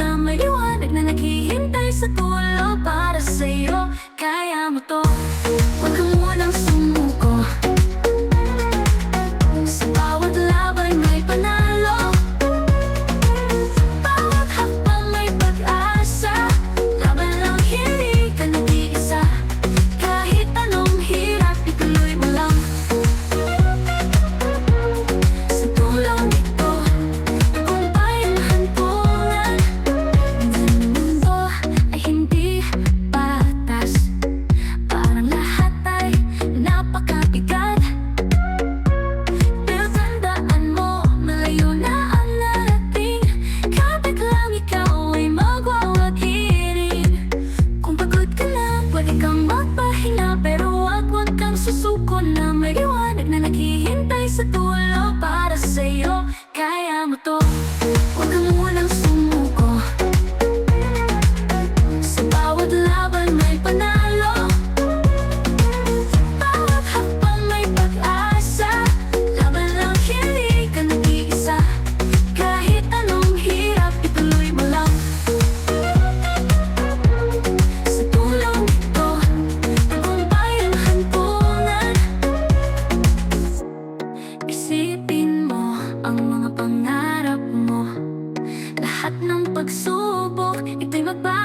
na may liwanag na naghihintay sa dulo para sa'yo. Kaya mo to, huwag ka munang sumuko. Sa bawat laban may panalo, bawat hakbang may pag-asa. Laban lang, hindi ka nag-iisa. Kahit anong hirap, ituloy mo lang. Sa tulong ito, tagumpay ang hantungan. Ang mundo ay hindi patas, parang lahat ay napakabigat. Pero tandaan mo, malayo na ang narating. Kapit lang ikaw ay magwawagirin. Kung pagod ka na, pwede kang magpahinga. Pero wag kang susuko na may liwanag na naghihintay sa dulo para sa'yo. Kaya mo to, huwag kang munang sumuko. Sa bawat laban may panalo, bawat hakbang may pag-asa. Laban lang, hindi ka nag-iisa. Kahit anong hirap, ituloy mo lang. Sa tulong ito, tagumpay ang hantungan. Isipin mo ang mga pangarap mo. Lahat ng pagsubok, ito'y magbabago.